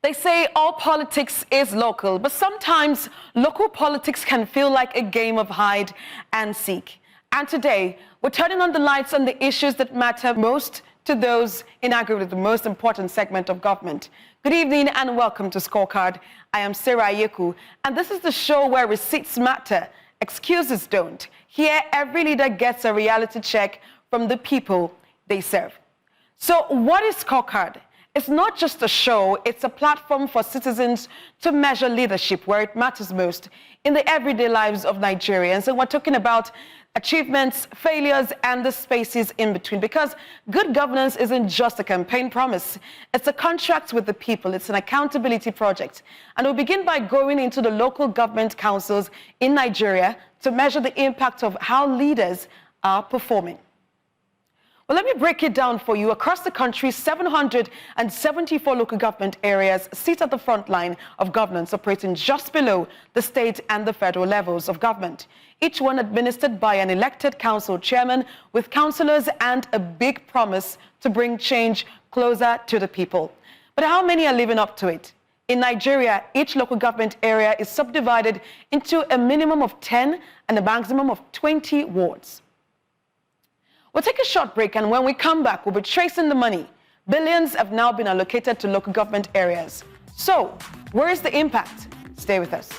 They say all politics is local, but sometimes local politics can feel like a game of hide and seek. And today, we're turning on the lights on the issues that matter most to those in aggregate, the most important segment of government. Good evening and welcome to Scorecard. I am Sarah Ayeku, and this is the show where receipts matter, excuses don't. Here, every leader gets a reality check from the people they serve. So what is Scorecard? It's not just a show, it's a platform for citizens to measure leadership where it matters most in the everyday lives of Nigerians. And we're talking about achievements, failures, and the spaces in between. Because good governance isn't just a campaign promise. It's a contract with the people. It's an accountability project. And we'll begin by going into the local government councils in Nigeria to measure the impact of how leaders are performing. Well, let me break it down for you. Across the country, 774 local government areas sit at the front line of governance, operating just below the state and the federal levels of government. Each one administered by an elected council chairman with councillors and a big promise to bring change closer to the people. But how many are living up to it? In Nigeria, each local government area is subdivided into a minimum of 10 and a maximum of 20 wards. We'll take a short break, and when we come back, we'll be tracing the money. Billions have now been allocated to local government areas. So, where is the impact? Stay with us.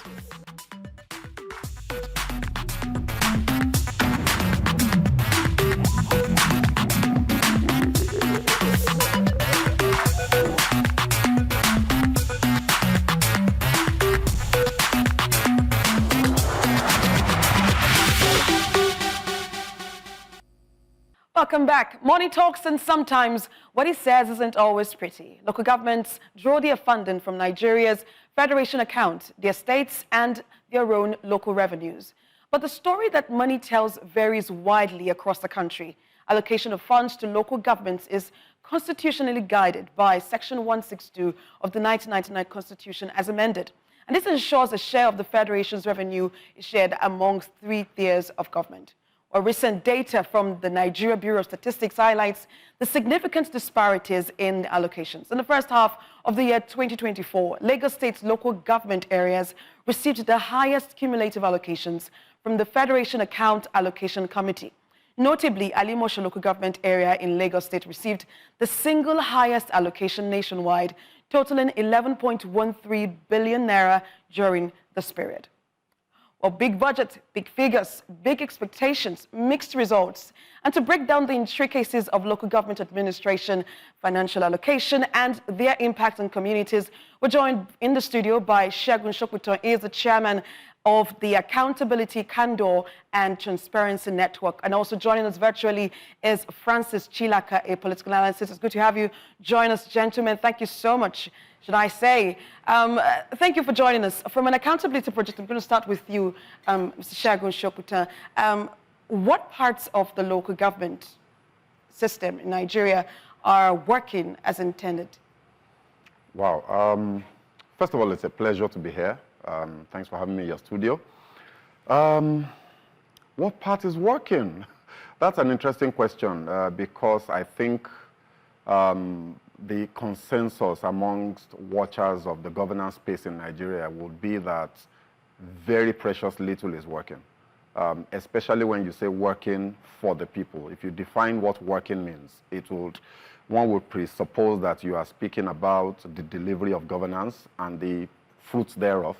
Welcome back. Money talks, and sometimes what he says isn't always pretty. Local governments draw their funding from Nigeria's federation account, their states, and their own local revenues. But the story that money tells varies widely across the country. Allocation of funds to local governments is constitutionally guided by Section 162 of the 1999 Constitution as amended. And this ensures a share of the federation's revenue is shared amongst 3 tiers of government. Recent data from the Nigeria Bureau of Statistics highlights the significant disparities in allocations. In the first half of the year 2024, Lagos State's local government areas received the highest cumulative allocations from the Federation Account Allocation Committee. Notably, Alimosho local government area in Lagos State received the single highest allocation nationwide, totaling 11.13 billion naira during this period. Well, big budget, big figures, big expectations, mixed results. And to break down the intricacies of local government administration, financial allocation, and their impact on communities, we're joined in the studio by Segun Sopitan. He is the chairman of the Accountability, Candour and Transparency Network. And also joining us virtually is Francis Chilaka, a political analyst. It's good to have you join us, gentlemen. Thank you so much, should I say. Thank you for joining us. From an accountability project, I'm going to start with you, Mr. Segun Sopitan. What parts of the local government system in Nigeria are working as intended? Wow. First of all, it's a pleasure to be here. Thanks for having me in your studio. What part is working? That's an interesting question because I think the consensus amongst watchers of the governance space in Nigeria would be that very precious little is working, especially when you say working for the people. If you define what working means, one would presuppose that you are speaking about the delivery of governance and the fruits thereof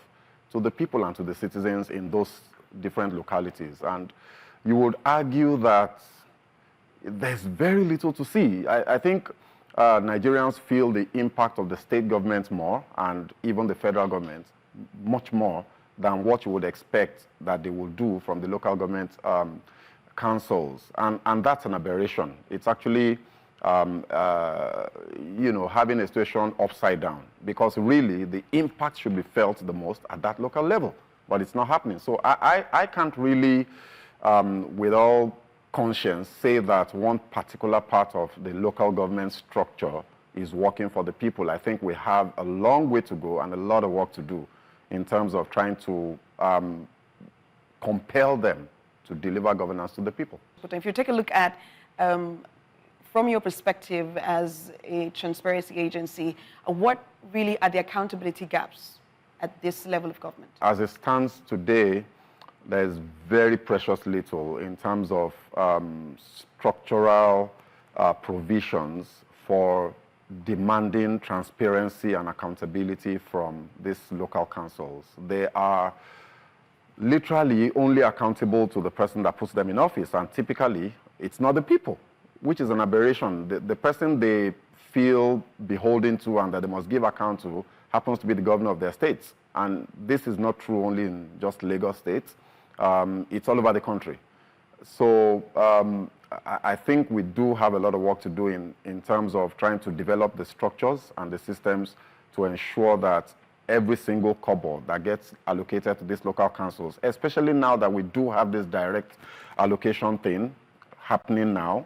to the people and to the citizens in those different localities. And you would argue that there's very little to see. I think Nigerians feel the impact of the state government more, and even the federal government much more than what you would expect that they will do from the local government councils. And that's an aberration. It's actually having a situation upside down, because really the impact should be felt the most at that local level, but it's not happening. So I can't really, with all conscience, say that one particular part of the local government structure is working for the people. I think we have a long way to go and a lot of work to do in terms of trying to compel them to deliver governance to the people. But if you take a look at from your perspective as a transparency agency, what really are the accountability gaps at this level of government? As it stands today, there's very precious little in terms of structural provisions for demanding transparency and accountability from these local councils. They are literally only accountable to the person that puts them in office, and typically it's not the people, which is an aberration. The person they feel beholden to and that they must give account to happens to be the governor of their states. And this is not true only in just Lagos State. It's all over the country. So I think we do have a lot of work to do in terms of trying to develop the structures and the systems to ensure that every single kobo that gets allocated to these local councils, especially now that we do have this direct allocation thing happening now,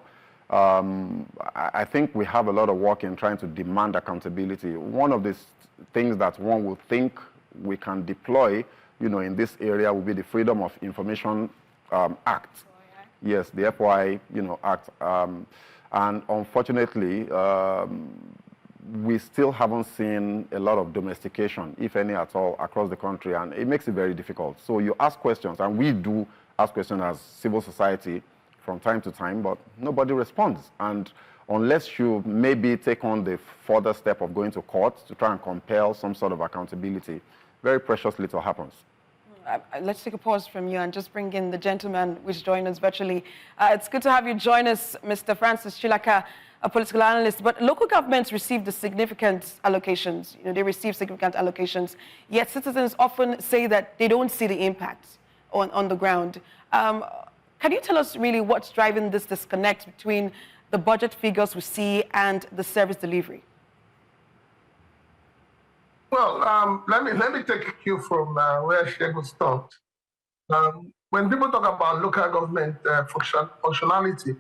I think we have a lot of work in trying to demand accountability. One of these things that one would think we can deploy, in this area will be the Freedom of Information Act. Yes, the FOI, Act. And unfortunately, we still haven't seen a lot of domestication, if any at all, across the country, and it makes it very difficult. So you ask questions, and we do ask questions as civil society from time to time, but nobody responds. And unless you maybe take on the further step of going to court to try and compel some sort of accountability, very precious little happens. Let's take a pause from you and just bring in the gentleman who's joined us virtually. It's good to have you join us, Mr. Francis Chilaka, a political analyst. But local governments receive the significant allocations. They receive significant allocations, yet citizens often say that they don't see the impact on the ground. Can you tell us really what's driving this disconnect between the budget figures we see and the service delivery? Well, let me take a cue from where Segun stopped. When people talk about local government functionality,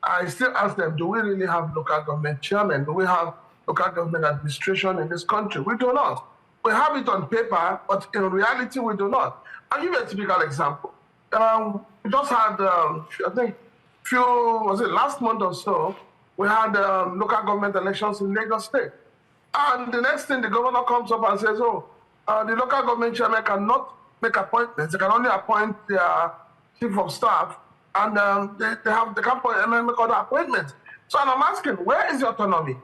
I still ask them, do we really have local government chairmen? Do we have local government administration in this country? We do not. We have it on paper, but in reality, we do not. I'll give you a typical example. We just had, I think, last month or so, we had local government elections in Lagos State. And the next thing, the governor comes up and says, the local government chairman cannot make appointments. They can only appoint their chief of staff, and they can't make other appointments. So I'm asking, where is the autonomy?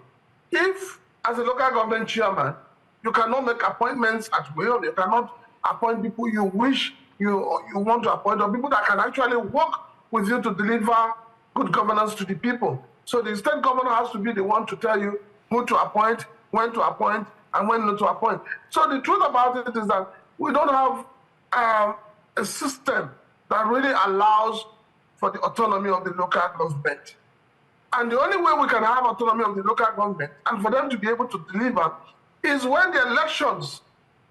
If, as a local government chairman, you cannot make appointments at will, you cannot appoint people you wish you want to appoint, or people that can actually work with you to deliver good governance to the people. So the state governor has to be the one to tell you who to appoint, when to appoint, and when not to appoint. So the truth about it is that we don't have a system that really allows for the autonomy of the local government. And the only way we can have autonomy of the local government and for them to be able to deliver is when the elections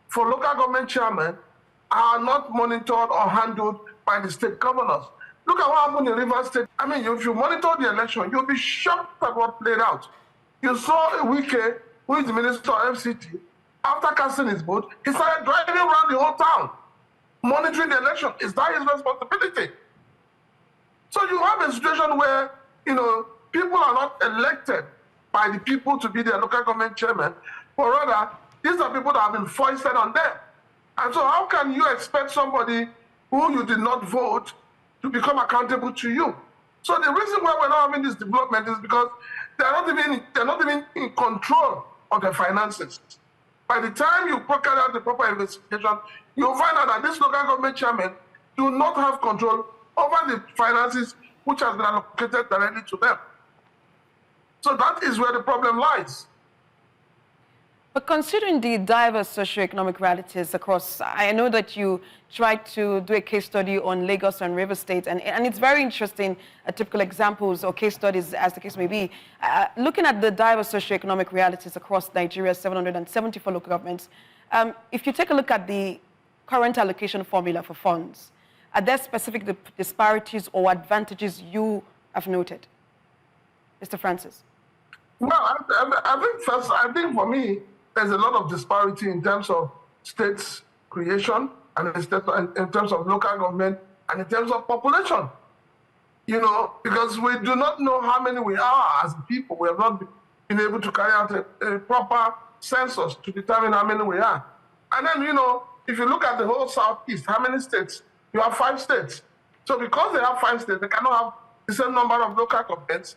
for local government chairmen are not monitored or handled by the state governors. Look at what happened in Rivers State. I mean, if you monitor the election, you'll be shocked at what played out. You saw Wike, who is the minister of FCT, after casting his vote, he started driving around the whole town, monitoring the election. Is that his responsibility? So you have a situation where, people are not elected by the people to be their local government chairman, but rather, these are people that have been foisted on them. And so how can you expect somebody who you did not vote to become accountable to you? So the reason why we're not having this development is because they're not even in control of their finances. By the time you carry out the proper investigation, you'll find out that these local government chairmen do not have control over the finances which has been allocated directly to them. So that is where the problem lies. But considering the diverse socioeconomic realities across, I know that you tried to do a case study on Lagos and River State, and it's very interesting, typical examples or case studies, as the case may be. Looking at the diverse socioeconomic realities across Nigeria's 774 local governments, if you take a look at the current allocation formula for funds, are there specific disparities or advantages you have noted? Mr. Francis. Well, I think for me, there's a lot of disparity in terms of states creation and in terms of local government and in terms of population. you know, because we do not know how many we are as people. We have not been able to carry out a proper census to determine how many we are. And then, you know, if you look at the whole Southeast, how many states? You have 5 states. So because they have 5 states, they cannot have the same number of local governments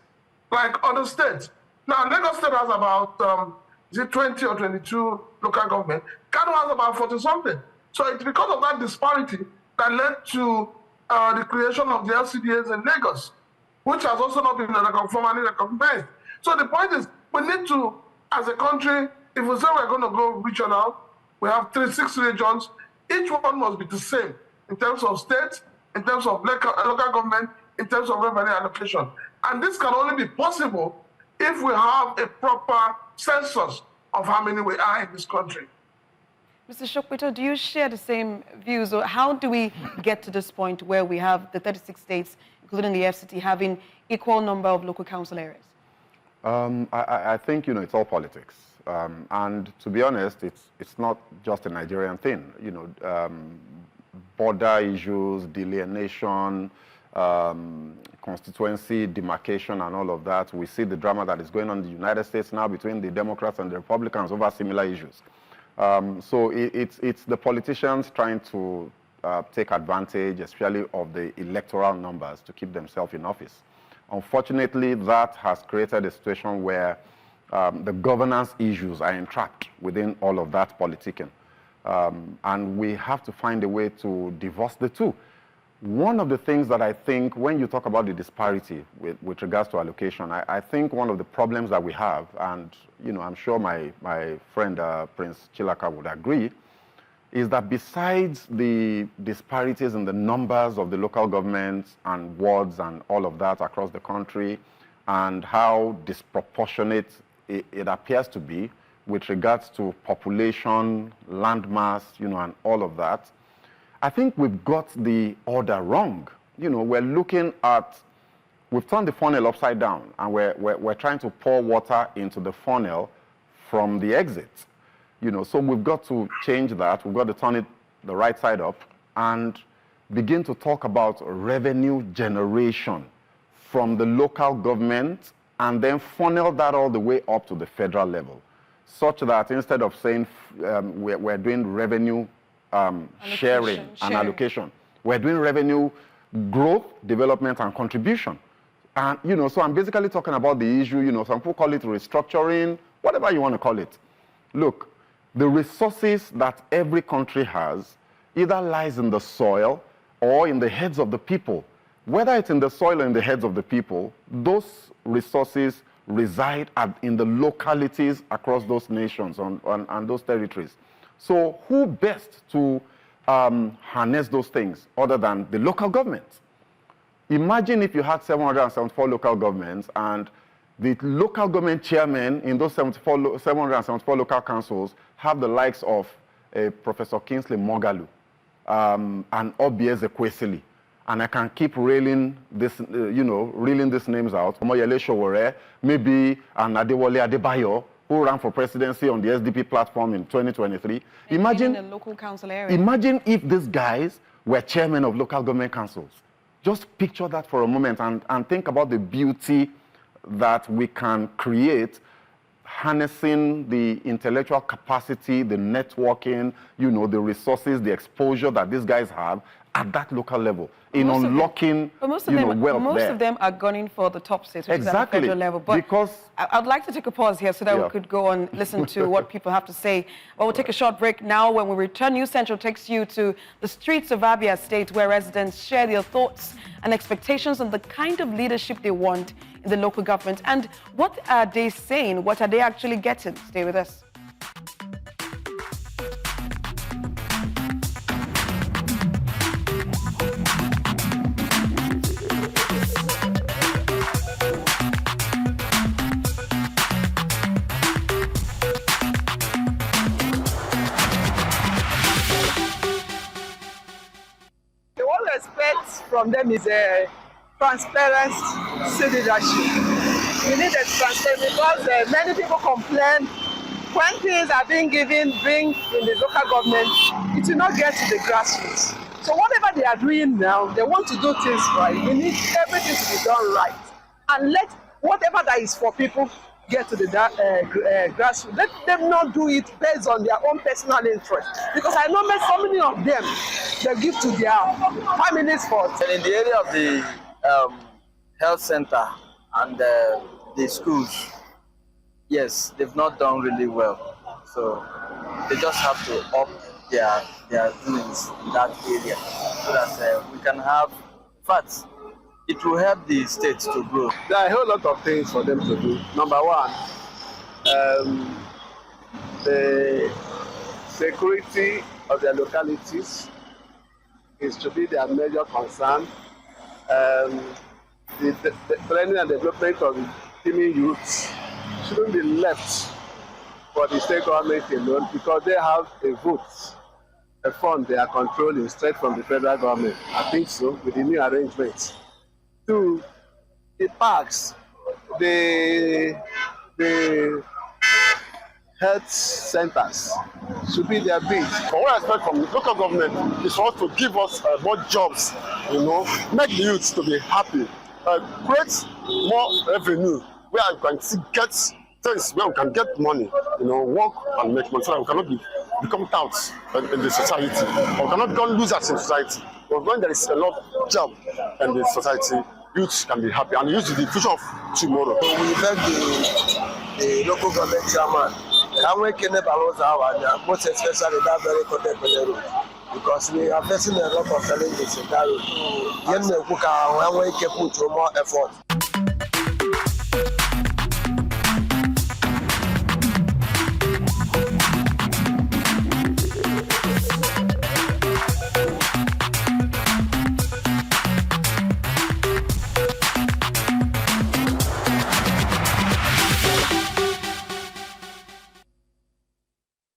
like other states. Now, Lagos State has about, is it 20 or 22 local government? Candour has about 40-something. So it's because of that disparity that led to the creation of the LGAs in Lagos, which has also not been formally recognized. So the point is, we need to, as a country, if we say we're going to go regional, we have 6 regions, each one must be the same in terms of state, in terms of local government, in terms of revenue allocation. And this can only be possible if we have a proper census of how many we are in this country. Mr. Sopitan, do you share the same views, or how do we get to this point where we have the 36 states, including the FCT, having equal number of local council areas? I think, you know, it's all politics. And to be honest, it's not just a Nigerian thing. You know, border issues, delineation, constituency demarcation and all of that. We see the drama that is going on in the United States now between the Democrats and the Republicans over similar issues. So it's the politicians trying to take advantage, especially of the electoral numbers, to keep themselves in office. Unfortunately, that has created a situation where the governance issues are entrapped within all of that politicking. And we have to find a way to divorce the two. One of the things that I think, when you talk about the disparity with regards to allocation, I think one of the problems that we have, and you know, I'm sure my friend Prince Chilaka would agree, is that besides the disparities in the numbers of the local governments and wards and all of that across the country, and how disproportionate it appears to be with regards to population, landmass, you know, and all of that, I think we've got the order wrong. You know, we're looking at, we've turned the funnel upside down, and we're trying to pour water into the funnel from the exit. You know, so we've got to change that. We've got to turn it the right side up and begin to talk about revenue generation from the local government, and then funnel that all the way up to the federal level, such that instead of saying we're doing revenue sharing and allocation, we're doing revenue growth, development, and contribution. And, you know, so I'm basically talking about the issue, you know, some people call it restructuring, whatever you want to call it. Look, the resources that every country has either lies in the soil or in the heads of the people. Whether it's in the soil or in the heads of the people, those resources reside in the localities across those nations and those territories. So who best to harness those things other than the local governments? Imagine if you had 774 local governments, and the local government chairmen in those 774 local councils have the likes of Professor Kingsley Moghalu and Obieze Kwesili. And I can keep reeling this, reeling these names out. Omoyele Sowore, maybe an Adewale Adebayo, who ran for presidency on the SDP platform in 2023. Imagine in a local council area. Imagine if these guys were chairmen of local government councils. Just picture that for a moment and think about the beauty that we can create, harnessing the intellectual capacity, the networking, you know, the resources, the exposure that these guys have at that local level in unlocking, wealth there. Most of them are gunning for the top states, which is at the federal level. But because I'd like to take a pause here so that we could go and listen to what people have to say. But we'll take a short break now. When we return, News Central takes you to the streets of Abia State, where residents share their thoughts and expectations on the kind of leadership they want in the local government. And what are they saying? What are they actually getting? Stay with us. From them is a transparent leadership. We need a transparency because many people complain when things are being given, in the local government, it will not get to the grassroots. So whatever they are doing now, they want to do things right. We need everything to be done right. And let whatever that is for people get to the grassroots. Let them not do it based on their own personal interest. Because I know so many of them, they give to their families first. And in the area of the health center and the schools, yes, they've not done really well. So they just have to up their doings in that area so that we can have facts. It will help the states to grow. There are a whole lot of things for them to do. Number one, the security of their localities is to be their major concern. The training and development of the teaming youths shouldn't be left for the state government alone because they have a vote, a fund they are controlling straight from the federal government. I think so, with the new arrangements. Two, the parks, the health centers should be their base. What I expect from the local government is for us to give us more jobs, make the youths to be happy, create more revenue where we can get things where we can get money, work and make money so that we cannot become touts in the society, or cannot become losers in society. But when there is a lot of job in the society, youth can be happy, and youth is the future of tomorrow. So we beg the local government chairman, most especially that very contemporary road, because we are facing a lot of challenges in that road. We can put more effort.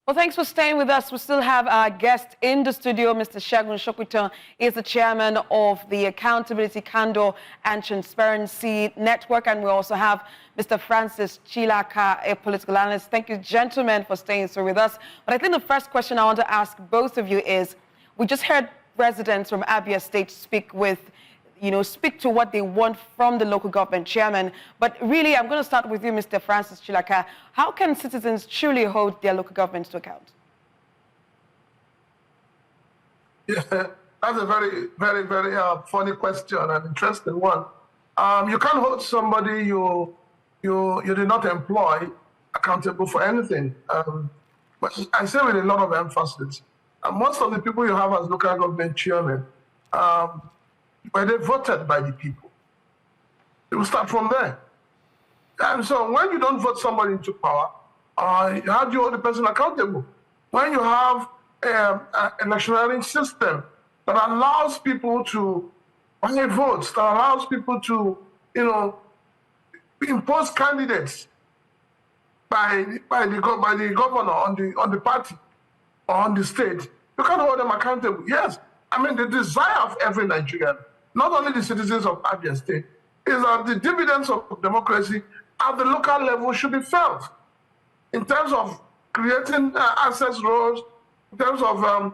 Well, thanks for staying with us. We still have our guest in the studio, Mr. Segun Sopitan. He is the chairman of the Accountability, Candour and Transparency Network. And we also have Mr. Francis Chilaka, a political analyst. Thank you, gentlemen, for staying through with us. But I think the first question I want to ask both of you is, we just heard residents from Abia State speak to what they want from the local government chairman. But really, I'm going to start with you, Mr. Francis Chilaka. How can citizens truly hold their local governments to account? Yeah, that's a very, very, very funny question and interesting one. You can't hold somebody you did not employ accountable for anything. But I say with a lot of emphasis, most of the people you have as local government chairmen, were they voted by the people? It will start from there. And so when you don't vote somebody into power, how do you hold the person accountable? When you have an electioneering system that allows people to buy votes, that allows people to, impose candidates by the governor on the party or on the state, you can't hold them accountable. Yes, I mean the desire of every Nigerian, not only the citizens of Abia State, is that the dividends of democracy at the local level should be felt in terms of creating access roads, in terms of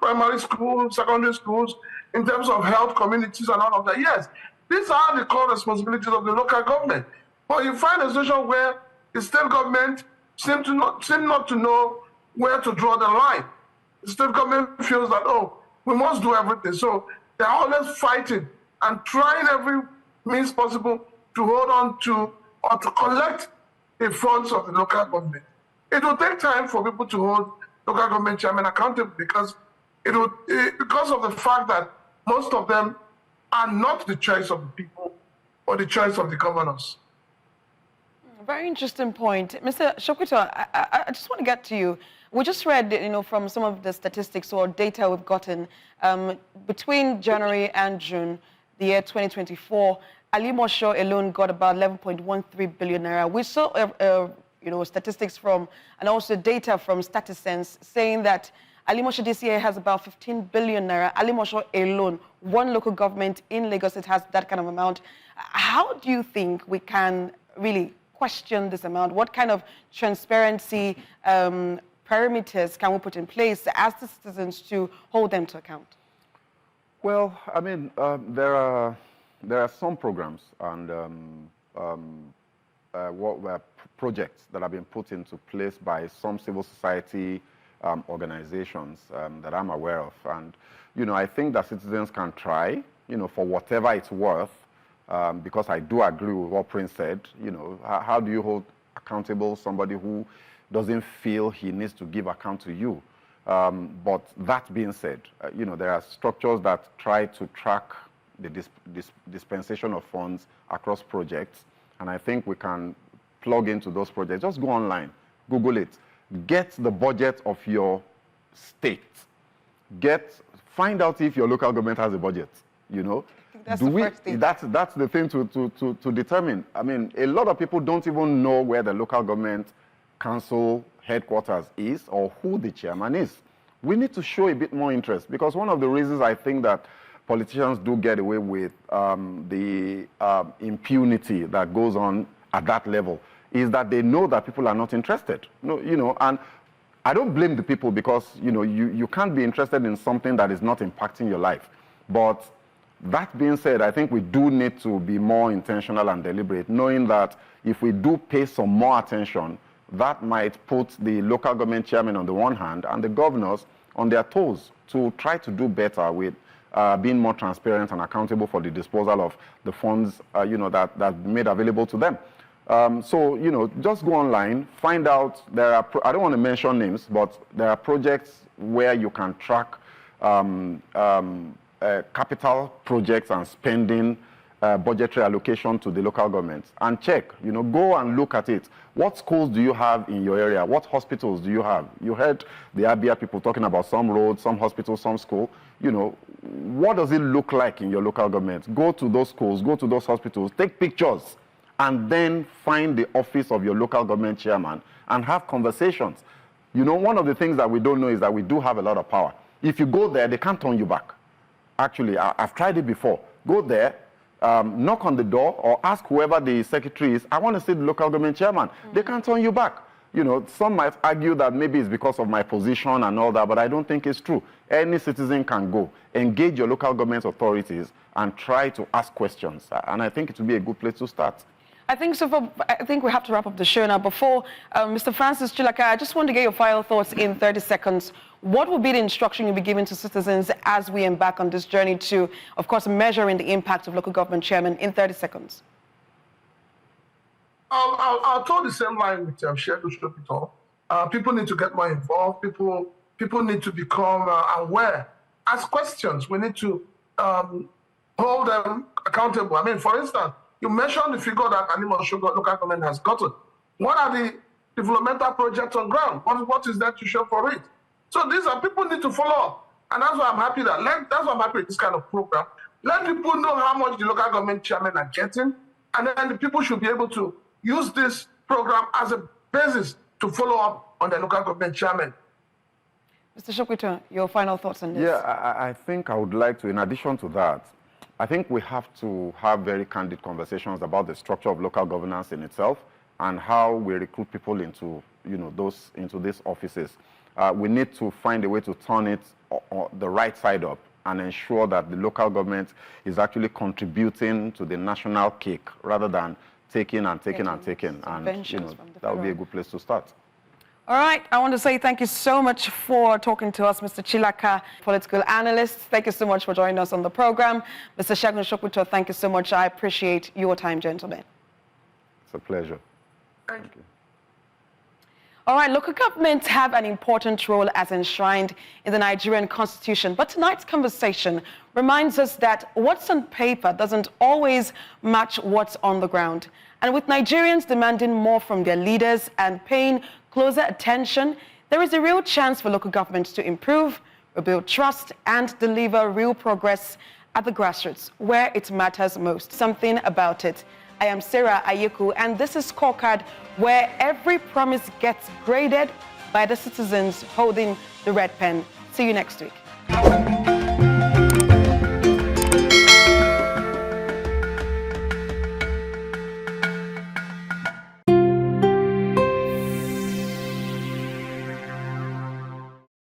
primary schools, secondary schools, in terms of health communities and all of that. Yes, these are the core responsibilities of the local government. But you find a situation where the state government seem not to know where to draw the line. The state government feels that, we must do everything. So they're always fighting and trying every means possible to hold on to or to collect the funds of the local government. It will take time for people to hold local government chairmen accountable because because of the fact that most of them are not the choice of the people or the choice of the governors. Very interesting point. Mr. Sopitan, I just want to get to you. We just read, from some of the statistics or data we've gotten, between January and June, the year 2024, Alimosho alone got about 11.13 billion naira. We saw, statistics from, and also data from StatisSense saying that Alimosho this year has about 15 billion naira. Alimosho alone, one local government in Lagos State has that kind of amount. How do you think we can really question this amount? What kind of transparency parameters can we put in place as the citizens to hold them to account? Well, I mean, there are some programs and what were projects that have been put into place by some civil society organizations that I'm aware of. And, I think that citizens can try, for whatever it's worth, because I do agree with what Prince said. How do you hold accountable somebody who doesn't feel he needs to give account to you? But that being said, there are structures that try to track the dispensation of funds across projects, and I think we can plug into those projects. Just go online, Google it, get the budget of your state, find out if your local government has a budget. That's the first thing. That's the thing to determine. I mean, a lot of people don't even know where the local government council headquarters is or who the chairman is. We need to show a bit more interest, because one of the reasons I think that politicians do get away with the impunity that goes on at that level is that they know that people are not interested. And I don't blame the people, because you can't be interested in something that is not impacting your life. But that being said, I think we do need to be more intentional and deliberate, knowing that if we do pay some more attention, that might put the local government chairman on the one hand and the governors on their toes to try to do better with being more transparent and accountable for the disposal of the funds that made available to them. So just go online, find out. I don't want to mention names, but there are projects where you can track capital projects and spending budgetary allocation to the local governments, and check, go and look at it. What schools do you have in your area? What hospitals do you have? You heard the Abia people talking about some roads, some hospitals, some school. What does it look like in your local government? Go to those schools, go to those hospitals, take pictures, and then find the office of your local government chairman and have conversations. One of the things that we don't know is that we do have a lot of power. If you go there, they can't turn you back. Actually, I've tried it before. Go there, knock on the door, or ask whoever the secretary is, I want to see the local government chairman. They can't turn you back. Some might argue that maybe it's because of my position and all that, but I don't think it's true. Any citizen can go, engage your local government authorities, and try to ask questions. And I think it would be a good place to start. I think we have to wrap up the show now. Before, Mr. Francis Chilaka, I just want to get your final thoughts in 30 seconds. What would be the instruction you'll be giving to citizens as we embark on this journey to, of course, measuring the impact of local government chairman in 30 seconds? I'll tell the same line with Segun Sopitan. People need to get more involved. People need to become aware. Ask questions. We need to hold them accountable. I mean, for instance, you mentioned the figure that Alimosho local government has gotten. What are the developmental projects on ground? What is there to show for it? So these are people need to follow up. And that's why I'm happy with this kind of program. Let people know how much the local government chairmen are getting, and then the people should be able to use this program as a basis to follow up on the local government chairman. Mr. Sopitan, your final thoughts on this? Yeah, I think I would like to, in addition to that, I think we have to have very candid conversations about the structure of local governance in itself and how we recruit people into, into these offices. We need to find a way to turn it the right side up and ensure that the local government is actually contributing to the national cake rather than taking and taking and taking. And that would be a good place to start. All right, I want to say thank you so much for talking to us, Mr. Chilaka, political analyst. Thank you so much for joining us on the program. Mr. Segun Sopitan, thank you so much. I appreciate your time, gentlemen. It's a pleasure. Thank you. All right, local governments have an important role as enshrined in the Nigerian constitution. But tonight's conversation reminds us that what's on paper doesn't always match what's on the ground. And with Nigerians demanding more from their leaders and paying closer attention, there is a real chance for local governments to improve, rebuild trust, and deliver real progress at the grassroots, where it matters most. Something about it. I am Sarah Ayeku, and this is Scorecard, where every promise gets graded by the citizens holding the red pen. See you next week.